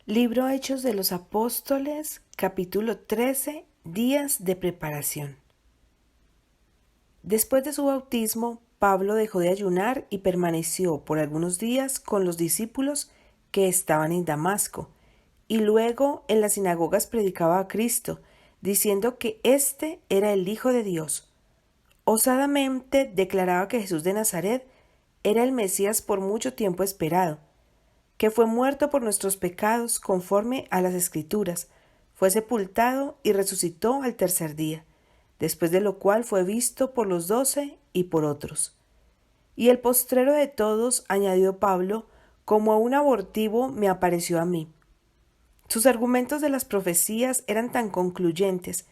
Libro Hechos de los Apóstoles, capítulo 13, días de preparación. Después de su bautismo, Pablo dejó de ayunar y permaneció por algunos días con los discípulos que estaban en Damasco, y luego en las sinagogas predicaba a Cristo, diciendo que éste era el Hijo de Dios. Osadamente declaraba que Jesús de Nazaret era el Mesías por mucho tiempo esperado, que fue muerto por nuestros pecados conforme a las Escrituras, fue sepultado y resucitó al tercer día, después de lo cual fue visto por los 12 y por otros. Y el postrero de todos, añadió Pablo, como a un abortivo me apareció a mí. Sus argumentos de las profecías eran tan concluyentes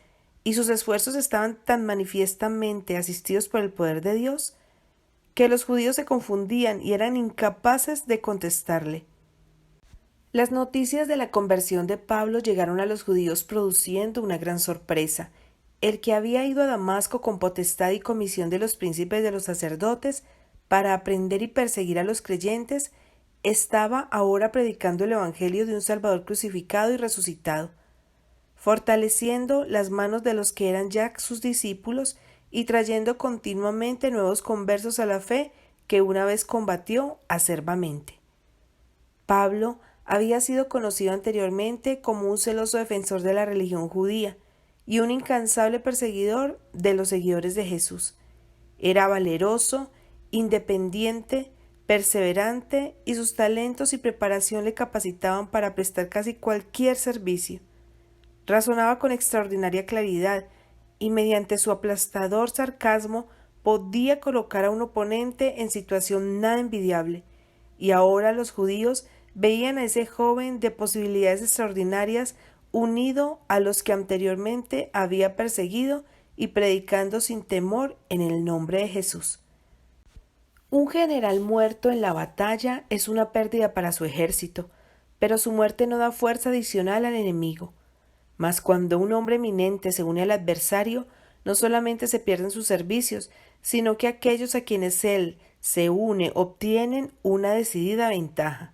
y sus esfuerzos estaban tan manifiestamente asistidos por el poder de Dios, que los judíos se confundían y eran incapaces de contestarle. Las noticias de la conversión de Pablo llegaron a los judíos produciendo una gran sorpresa. El que había ido a Damasco con potestad y comisión de los príncipes de los sacerdotes para aprender y perseguir a los creyentes, estaba ahora predicando el evangelio de un Salvador crucificado y resucitado, fortaleciendo las manos de los que eran ya sus discípulos y trayendo continuamente nuevos conversos a la fe que una vez combatió acerbamente. Pablo había sido conocido anteriormente como un celoso defensor de la religión judía y un incansable perseguidor de los seguidores de Jesús. Era valeroso, independiente, perseverante, y sus talentos y preparación le capacitaban para prestar casi cualquier servicio. Razonaba con extraordinaria claridad y mediante su aplastador sarcasmo podía colocar a un oponente en situación nada envidiable, y ahora los judíos veían a ese joven de posibilidades extraordinarias unido a los que anteriormente había perseguido y predicando sin temor en el nombre de Jesús. Un general muerto en la batalla es una pérdida para su ejército, pero su muerte no da fuerza adicional al enemigo. Mas cuando un hombre eminente se une al adversario, no solamente se pierden sus servicios, sino que aquellos a quienes él se une obtienen una decidida ventaja.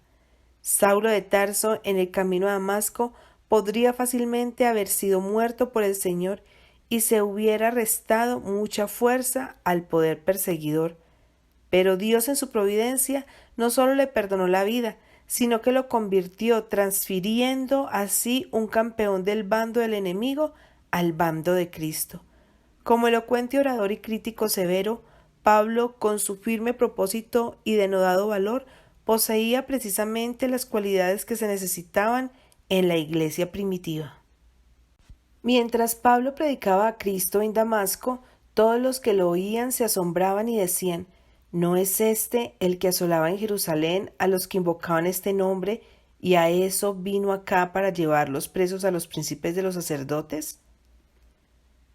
Saulo de Tarso, en el camino a Damasco, podría fácilmente haber sido muerto por el Señor y se hubiera restado mucha fuerza al poder perseguidor. Pero Dios en su providencia no solo le perdonó la vida, sino que lo convirtió, transfiriendo así un campeón del bando del enemigo al bando de Cristo. Como elocuente orador y crítico severo, Pablo, con su firme propósito y denodado valor, poseía precisamente las cualidades que se necesitaban en la iglesia primitiva. Mientras Pablo predicaba a Cristo en Damasco, todos los que lo oían se asombraban y decían: ¿no es este el que asolaba en Jerusalén a los que invocaban este nombre, y a eso vino acá para llevarlos presos a los príncipes de los sacerdotes?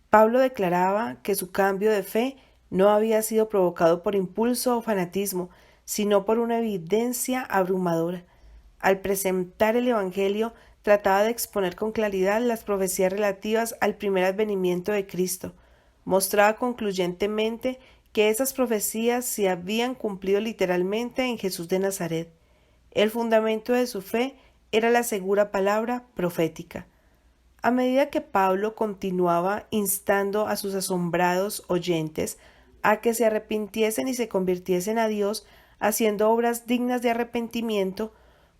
Pablo declaraba que su cambio de fe no había sido provocado por impulso o fanatismo, sino por una evidencia abrumadora. Al presentar el Evangelio, trataba de exponer con claridad las profecías relativas al primer advenimiento de Cristo. Mostraba concluyentemente que esas profecías se habían cumplido literalmente en Jesús de Nazaret. El fundamento de su fe era la segura palabra profética. A medida que Pablo continuaba instando a sus asombrados oyentes a que se arrepintiesen y se convirtiesen a Dios, haciendo obras dignas de arrepentimiento,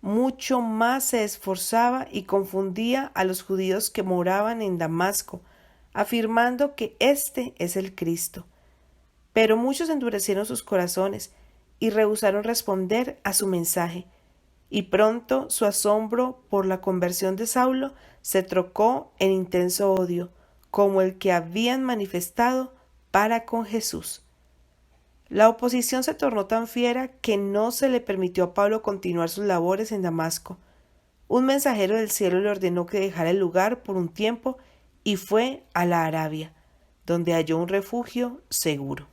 mucho más se esforzaba y confundía a los judíos que moraban en Damasco, afirmando que éste es el Cristo. Pero muchos endurecieron sus corazones y rehusaron responder a su mensaje, y pronto su asombro por la conversión de Saulo se trocó en intenso odio, como el que habían manifestado para con Jesús. La oposición se tornó tan fiera que no se le permitió a Pablo continuar sus labores en Damasco. Un mensajero del cielo le ordenó que dejara el lugar por un tiempo y fue a la Arabia, donde halló un refugio seguro.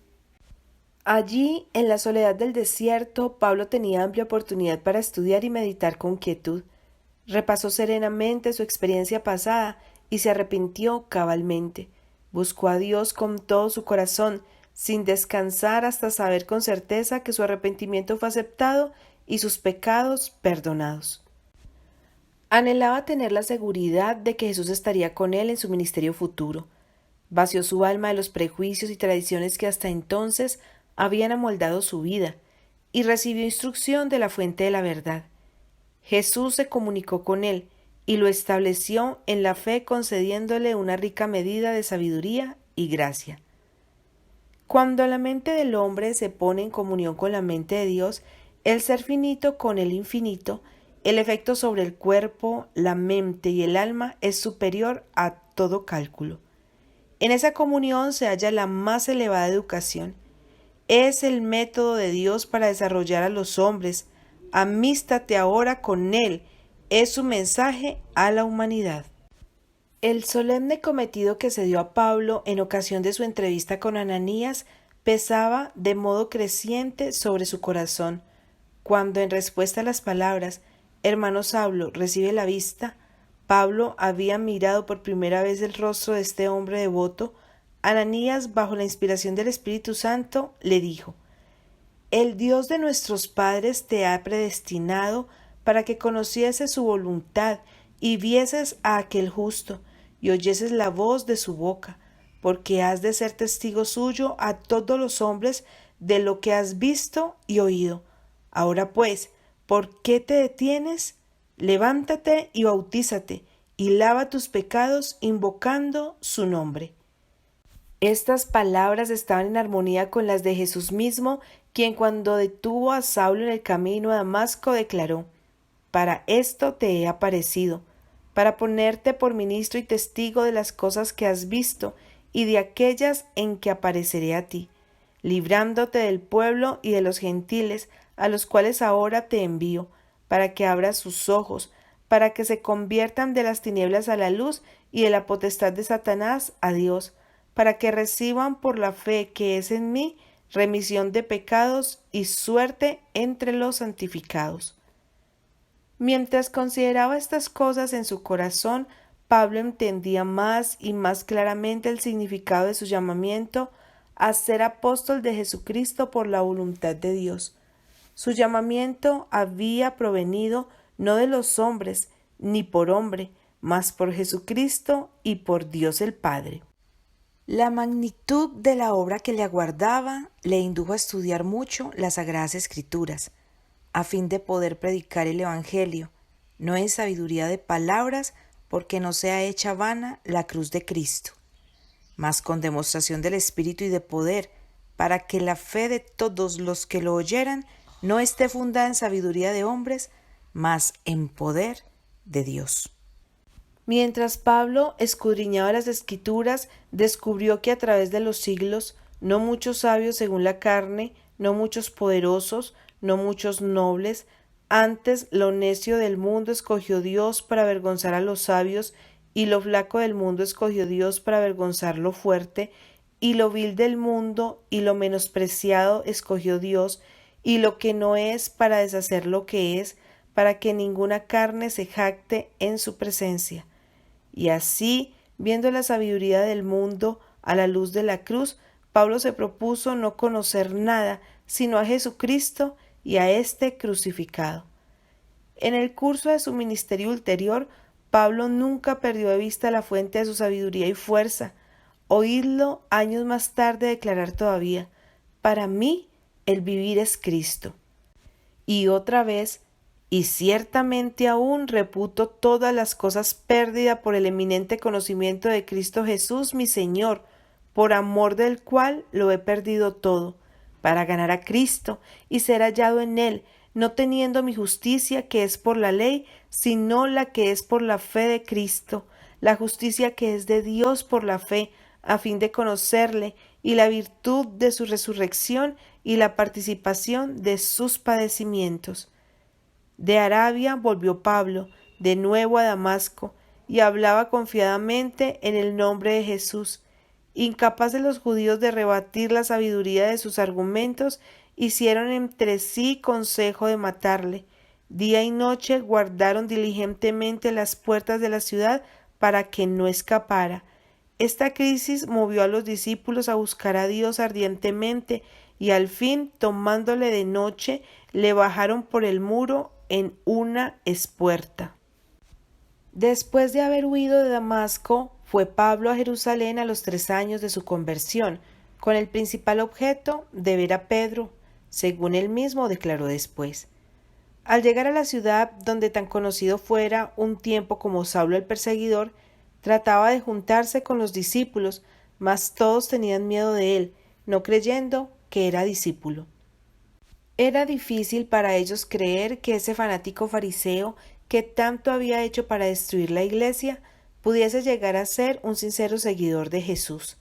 Allí, en la soledad del desierto, Pablo tenía amplia oportunidad para estudiar y meditar con quietud. Repasó serenamente su experiencia pasada y se arrepintió cabalmente. Buscó a Dios con todo su corazón, sin descansar hasta saber con certeza que su arrepentimiento fue aceptado y sus pecados perdonados. Anhelaba tener la seguridad de que Jesús estaría con él en su ministerio futuro. Vació su alma de los prejuicios y tradiciones que hasta entonces habían amoldado su vida, y recibió instrucción de la fuente de la verdad. Jesús se comunicó con él y lo estableció en la fe, concediéndole una rica medida de sabiduría y gracia. Cuando la mente del hombre se pone en comunión con la mente de Dios, el ser finito con el infinito, el efecto sobre el cuerpo, la mente y el alma es superior a todo cálculo. En esa comunión se halla la más elevada educación. Es el método de Dios para desarrollar a los hombres. Amístate ahora con Él. Es su mensaje a la humanidad. El solemne cometido que se dio a Pablo en ocasión de su entrevista con Ananías pesaba de modo creciente sobre su corazón. Cuando, en respuesta a las palabras «Hermano Saulo, recibe la vista», Pablo había mirado por primera vez el rostro de este hombre devoto, Ananías, bajo la inspiración del Espíritu Santo, le dijo: «El Dios de nuestros padres te ha predestinado para que conocieses su voluntad y vieses a aquel justo, y oyeses la voz de su boca, porque has de ser testigo suyo a todos los hombres de lo que has visto y oído. Ahora pues, ¿por qué te detienes? Levántate y bautízate, y lava tus pecados invocando su nombre». Estas palabras estaban en armonía con las de Jesús mismo, quien cuando detuvo a Saulo en el camino a Damasco declaró: «Para esto te he aparecido, para ponerte por ministro y testigo de las cosas que has visto y de aquellas en que apareceré a ti, librándote del pueblo y de los gentiles, a los cuales ahora te envío, para que abras sus ojos, para que se conviertan de las tinieblas a la luz y de la potestad de Satanás a Dios, para que reciban por la fe que es en mí remisión de pecados y suerte entre los santificados». Mientras consideraba estas cosas en su corazón, Pablo entendía más y más claramente el significado de su llamamiento a ser apóstol de Jesucristo por la voluntad de Dios. Su llamamiento había provenido no de los hombres, ni por hombre, mas por Jesucristo y por Dios el Padre. La magnitud de la obra que le aguardaba le indujo a estudiar mucho las Sagradas Escrituras, a fin de poder predicar el Evangelio, no en sabiduría de palabras, porque no sea hecha vana la cruz de Cristo, mas con demostración del Espíritu y de poder, para que la fe de todos los que lo oyeran no esté fundada en sabiduría de hombres, mas en poder de Dios. Mientras Pablo escudriñaba las Escrituras, descubrió que a través de los siglos no muchos sabios según la carne, no muchos poderosos, no muchos nobles, antes lo necio del mundo escogió Dios para avergonzar a los sabios, y lo flaco del mundo escogió Dios para avergonzar lo fuerte, y lo vil del mundo y lo menospreciado escogió Dios, y lo que no es para deshacer lo que es, para que ninguna carne se jacte en su presencia. Y así, viendo la sabiduría del mundo a la luz de la cruz, Pablo se propuso no conocer nada sino a Jesucristo y a éste crucificado. En el curso de su ministerio ulterior, Pablo nunca perdió de vista la fuente de su sabiduría y fuerza. Oídlo años más tarde declarar todavía: «Para mí el vivir es Cristo». Y otra vez: «Y ciertamente aún reputo todas las cosas pérdida por el eminente conocimiento de Cristo Jesús mi Señor, por amor del cual lo he perdido todo, para ganar a Cristo y ser hallado en Él, no teniendo mi justicia que es por la ley, sino la que es por la fe de Cristo, la justicia que es de Dios por la fe, a fin de conocerle y la virtud de su resurrección y la participación de sus padecimientos». De Arabia volvió Pablo de nuevo a Damasco y hablaba confiadamente en el nombre de Jesús. Incapaz de los judíos de rebatir la sabiduría de sus argumentos, hicieron entre sí consejo de matarle. Día y noche guardaron diligentemente las puertas de la ciudad para que no escapara. Esta crisis movió a los discípulos a buscar a Dios ardientemente y al fin, tomándole de noche, le bajaron por el muro en una espuerta. Después de haber huido de Damasco, fue Pablo a Jerusalén a los 3 años de su conversión, con el principal objeto de ver a Pedro, según él mismo declaró después. Al llegar a la ciudad donde tan conocido fuera un tiempo como Saulo el perseguidor, trataba de juntarse con los discípulos, mas todos tenían miedo de él, no creyendo que era discípulo. Era difícil para ellos creer que ese fanático fariseo, que tanto había hecho para destruir la iglesia, pudiese llegar a ser un sincero seguidor de Jesús.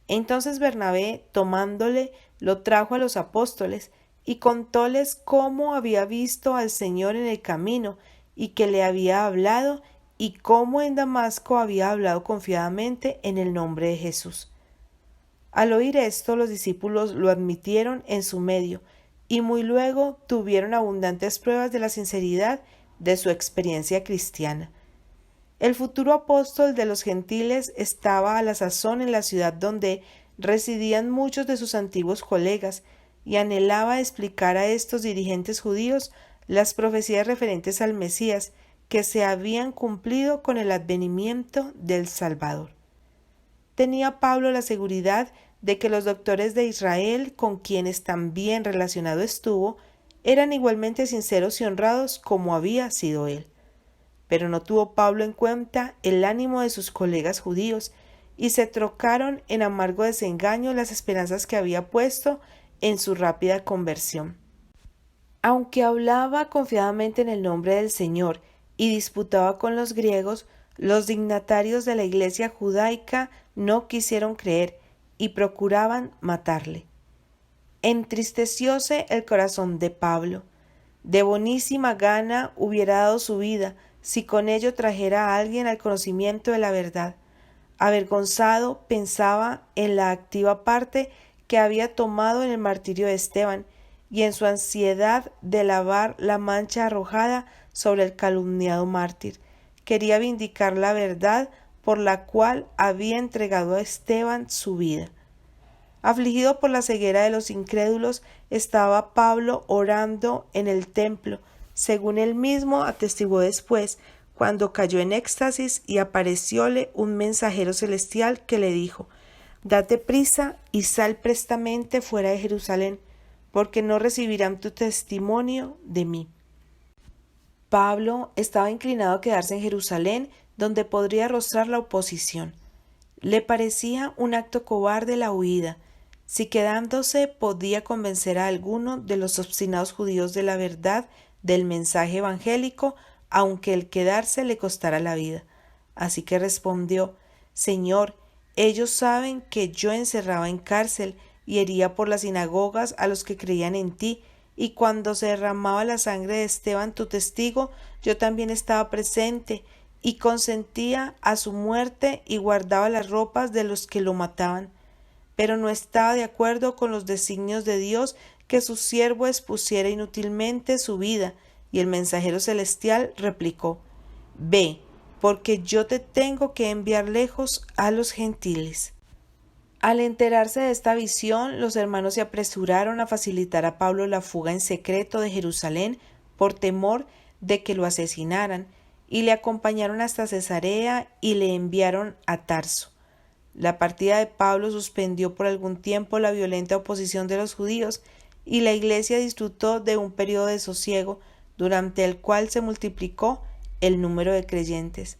Entonces Bernabé, tomándole, lo trajo a los apóstoles y contóles cómo había visto al Señor en el camino y que le había hablado y cómo en Damasco había hablado confiadamente en el nombre de Jesús. Al oír esto, los discípulos lo admitieron en su medio y muy luego tuvieron abundantes pruebas de la sinceridad de su experiencia cristiana. El futuro apóstol de los gentiles estaba a la sazón en la ciudad donde residían muchos de sus antiguos colegas y anhelaba explicar a estos dirigentes judíos las profecías referentes al Mesías que se habían cumplido con el advenimiento del Salvador. Tenía Pablo la seguridad de que los doctores de Israel, con quienes también relacionado estuvo, eran igualmente sinceros y honrados como había sido él. Pero no tuvo Pablo en cuenta el ánimo de sus colegas judíos, y se trocaron en amargo desengaño las esperanzas que había puesto en su rápida conversión. Aunque hablaba confiadamente en el nombre del Señor y disputaba con los griegos, los dignatarios de la iglesia judaica no quisieron creer y procuraban matarle. Entristecióse el corazón de Pablo. De bonísima gana hubiera dado su vida si con ello trajera a alguien al conocimiento de la verdad. Avergonzado pensaba en la activa parte que había tomado en el martirio de Esteban y en su ansiedad de lavar la mancha arrojada sobre el calumniado mártir. Quería vindicar la verdad por la cual había entregado a Esteban su vida. Afligido por la ceguera de los incrédulos, estaba Pablo orando en el templo, según él mismo atestiguó después, cuando cayó en éxtasis y aparecióle un mensajero celestial que le dijo: «Date prisa y sal prestamente fuera de Jerusalén, porque no recibirán tu testimonio de mí». Pablo estaba inclinado a quedarse en Jerusalén, donde podría arrostrar la oposición. Le parecía un acto cobarde la huida. Si quedándose podía convencer a alguno de los obstinados judíos de la verdad del mensaje evangélico, aunque el quedarse le costara la vida. Así que respondió: «Señor, ellos saben que yo encerraba en cárcel y hería por las sinagogas a los que creían en ti, y cuando se derramaba la sangre de Esteban tu testigo, yo también estaba presente, y consentía a su muerte y guardaba las ropas de los que lo mataban. Pero no estaba de acuerdo con los designios de Dios que su siervo expusiera inútilmente su vida». Y el mensajero celestial replicó: «Ve, porque yo te tengo que enviar lejos a los gentiles». Al enterarse de esta visión, los hermanos se apresuraron a facilitar a Pablo la fuga en secreto de Jerusalén por temor de que lo asesinaran, y le acompañaron hasta Cesarea y le enviaron a Tarso. La partida de Pablo suspendió por algún tiempo la violenta oposición de los judíos, y la iglesia disfrutó de un periodo de sosiego, durante el cual se multiplicó el número de creyentes.